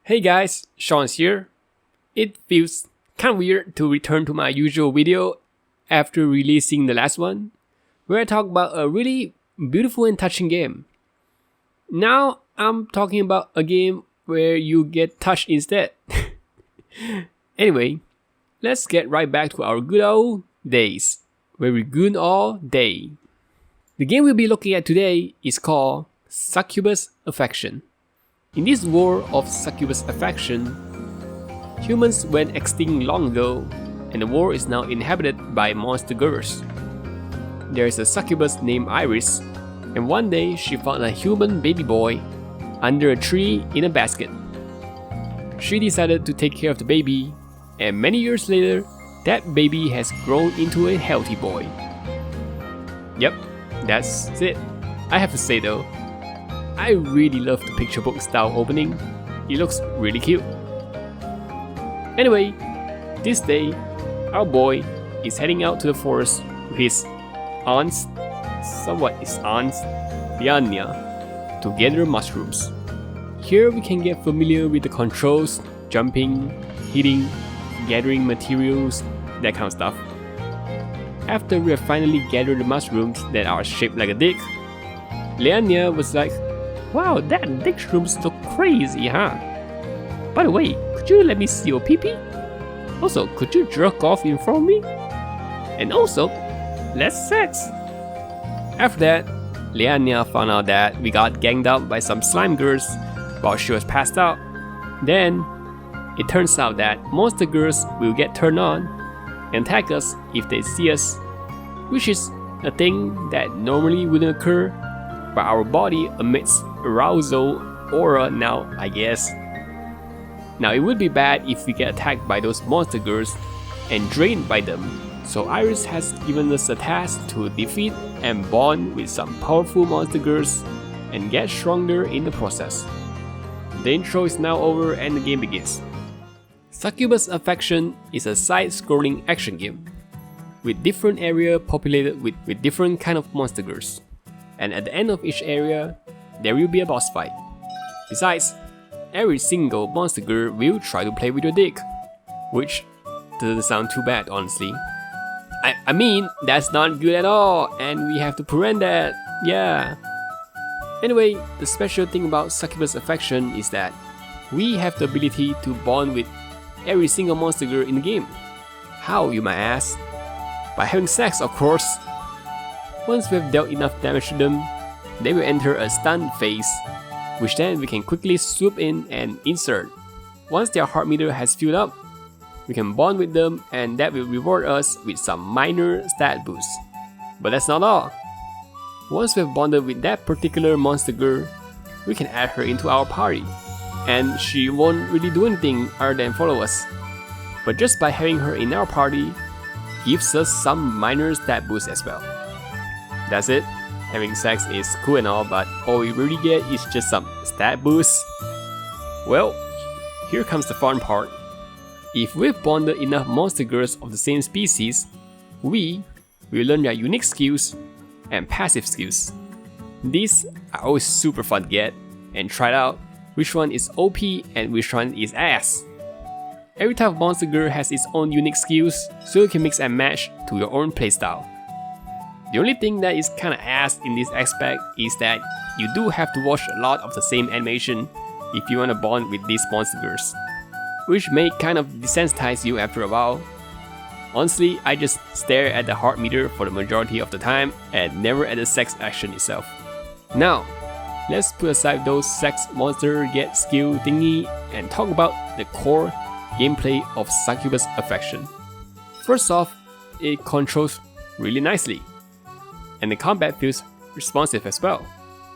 Hey guys, Shaun here. It feels kind of weird to return to my usual video after releasing the last one, where I talk about a really beautiful and touching game. Now I'm talking about a game where you get touched instead. Anyway, let's get right back to our good old days, where we goon all day. The game we'll be looking at today is called Succubus Affection. In this war of succubus affection, humans went extinct long ago, and the world is now inhabited by monster girls. There is a succubus named Iris, and one day she found a human baby boy under a tree in a basket. She decided to take care of the baby, and many years later, that baby has grown into a healthy boy. Yep, that's it. I have to say though, I really love the picture book style opening. It looks really cute. Anyway, this day, our boy is heading out to the forest with his aunts, Lianya, to gather mushrooms. Here we can get familiar with the controls, jumping, hitting, gathering materials, that kind of stuff. After we have finally gathered the mushrooms that are shaped like a dick, Lianya was like, "Wow, that dick shrooms look crazy, huh? By the way, could you let me see your pee-pee? Also, could you jerk off in front of me? And also, let's sex." After that, Lianya found out that we got ganged up by some slime girls while she was passed out. Then, it turns out that monster girls will get turned on and attack us if they see us, which is a thing that normally wouldn't occur, but our body emits arousal aura now, I guess. Now it would be bad if we get attacked by those monster girls and drained by them, so Iris has given us a task to defeat and bond with some powerful monster girls and get stronger in the process. The intro is now over and the game begins. Succubus Affection is a side-scrolling action game with different areas populated with different kind of monster girls. And at the end of each area, there will be a boss fight. Besides, every single monster girl will try to play with your dick, which doesn't sound too bad, honestly. I mean, that's not good at all, and we have to prevent that, yeah. Anyway, the special thing about Succubus Affection is that we have the ability to bond with every single monster girl in the game. How, you might ask? By having sex, of course. Once we have dealt enough damage to them, they will enter a stun phase, which then we can quickly swoop in and insert. Once their heart meter has filled up, we can bond with them and that will reward us with some minor stat boosts. But that's not all. Once we have bonded with that particular monster girl, we can add her into our party, and she won't really do anything other than follow us. But just by having her in our party, gives us some minor stat boosts as well. That's it. Having sex is cool and all, but all we really get is just some stat boosts. Well, here comes the fun part. If we've bonded enough monster girls of the same species, we will learn their unique skills and passive skills. These are always super fun to get and try out which one is OP and which one is ass. Every type of monster girl has its own unique skills, so you can mix and match to your own playstyle. The only thing that is kinda ass in this aspect is that you do have to watch a lot of the same animation if you wanna bond with these monster girls, which may kind of desensitize you after a while. Honestly, I just stare at the heart meter for the majority of the time and never at the sex action itself. Now, let's put aside those sex monster get skill thingy and talk about the core gameplay of Succubus Affection. First off, it controls really nicely, and the combat feels responsive as well.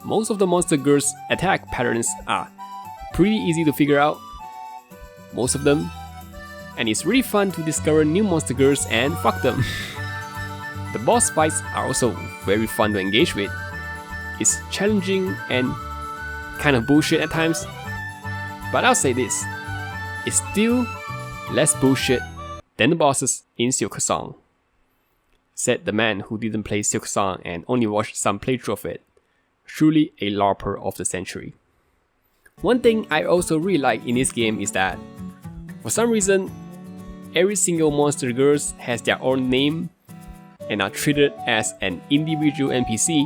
Most of the monster girls' attack patterns are pretty easy to figure out, most of them, and it's really fun to discover new monster girls and fuck them. The boss fights are also very fun to engage with. It's challenging and kind of bullshit at times, but I'll say this, it's still less bullshit than the bosses in Succubus, said the man who didn't play Succubus and only watched some playthrough of it. Truly a LARPer of the century. One thing I also really like in this game is that, for some reason, every single monster girls has their own name and are treated as an individual NPC,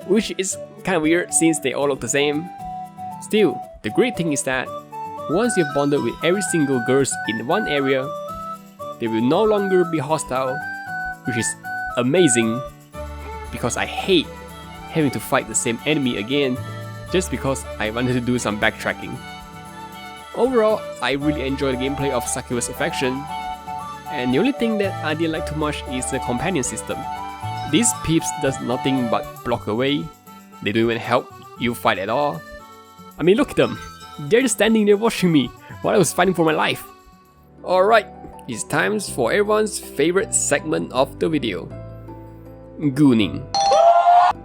which is kind of weird since they all look the same. Still, the great thing is that once you've bonded with every single girls in one area, they will no longer be hostile, which is amazing because I hate having to fight the same enemy again just because I wanted to do some backtracking. Overall, I really enjoy the gameplay of Succubus Affection, and the only thing that I didn't like too much is the companion system. These peeps does nothing but block away, they don't even help you fight at all. I mean, look at them, they're just standing there watching me while I was fighting for my life. Alright, it's time for everyone's favorite segment of the video, gooning.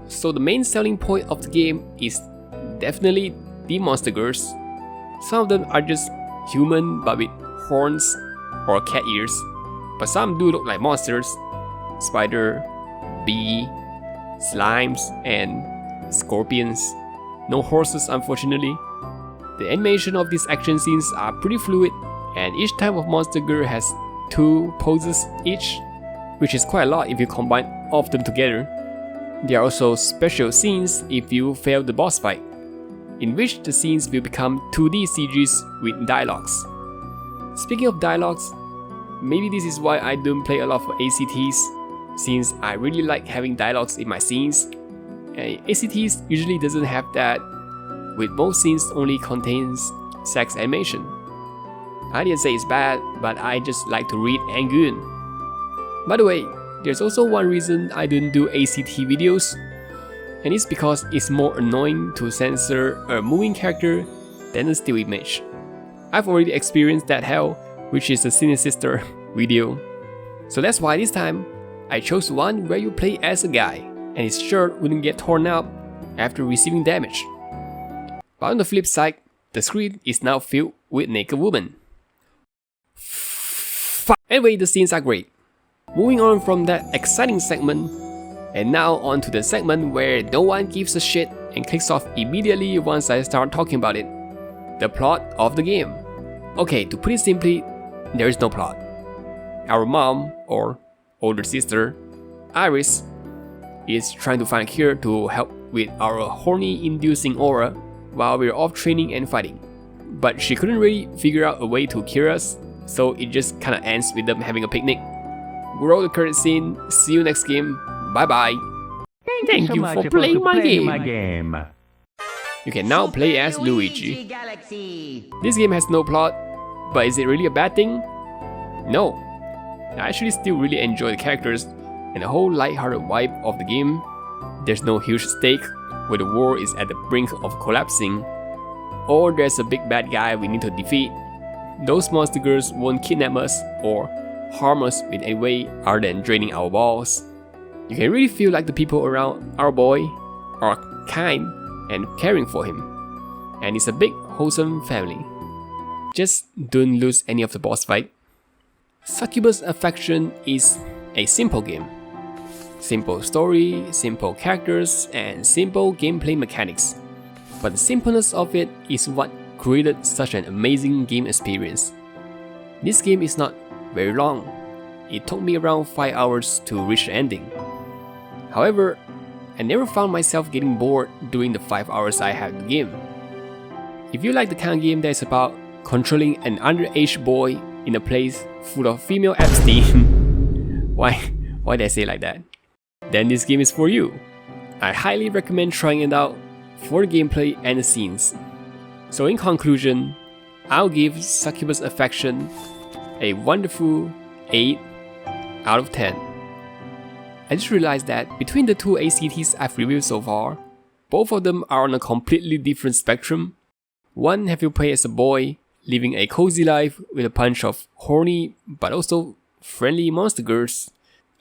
So the main selling point of the game is definitely the monster girls. Some of them are just human but with horns or cat ears, but some do look like monsters: spider, bee, slimes, and scorpions. No horses, unfortunately. The animation of these action scenes are pretty fluid, and each type of monster girl has 2 poses each, which is quite a lot if you combine all of them together. There are also special scenes if you fail the boss fight, in which the scenes will become 2D CGs with dialogues. Speaking of dialogues, maybe this is why I don't play a lot of ACTs, since I really like having dialogues in my scenes. And ACTs usually doesn't have that, with most scenes only contains sex animation. I didn't say it's bad, but I just like to read and goon. By the way, there's also one reason I don't do ACT videos, and it's because it's more annoying to censor a moving character than a still image. I've already experienced that hell, which is the Sinister video. So that's why this time, I chose one where you play as a guy, and his shirt wouldn't get torn up after receiving damage. But on the flip side, the screen is now filled with naked women. Anyway, the scenes are great. Moving on from that exciting segment, and now on to the segment where no one gives a shit and clicks off immediately once I start talking about it. The plot of the game. Okay, to put it simply, there is no plot. Our mom, or older sister, Iris, is trying to find a cure to help with our horny-inducing aura while we're off training and fighting. But she couldn't really figure out a way to cure us, so it just kinda ends with them having a picnic. Roll the credit scene, see you next game, bye bye. Thank you for playing my game. You can now play as Luigi. This game has no plot, but is it really a bad thing? No. I actually still really enjoy the characters and the whole lighthearted vibe of the game. There's no huge stake where the world is at the brink of collapsing, or there's a big bad guy we need to defeat. Those monster girls won't kidnap us or harm us in any way other than draining our balls. You can really feel like the people around our boy are kind and caring for him, and it's a big wholesome family. Just don't lose any of the boss fight. Succubus Affection is a simple game. Simple story, simple characters, and simple gameplay mechanics. But the simpleness of it is what created such an amazing game experience. This game is not very long. It took me around 5 hours to reach the ending. However, I never found myself getting bored during the 5 hours I had the game. If you like the kind of game that is about controlling an underage boy in a place full of female Epstein, why did I say it like that? Then this game is for you. I highly recommend trying it out for the gameplay and the scenes. So in conclusion, I'll give Succubus Affection a wonderful 8 out of 10. I just realized that between the 2 ACTs I've reviewed so far, both of them are on a completely different spectrum. One have you play as a boy, living a cozy life with a bunch of horny but also friendly monster girls.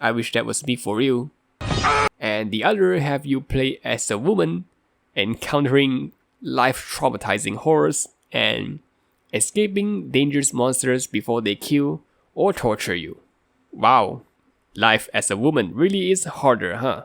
I wish that was me for real. And the other have you play as a woman, encountering life-traumatizing horrors and escaping dangerous monsters before they kill or torture you. Wow, life as a woman really is harder, huh?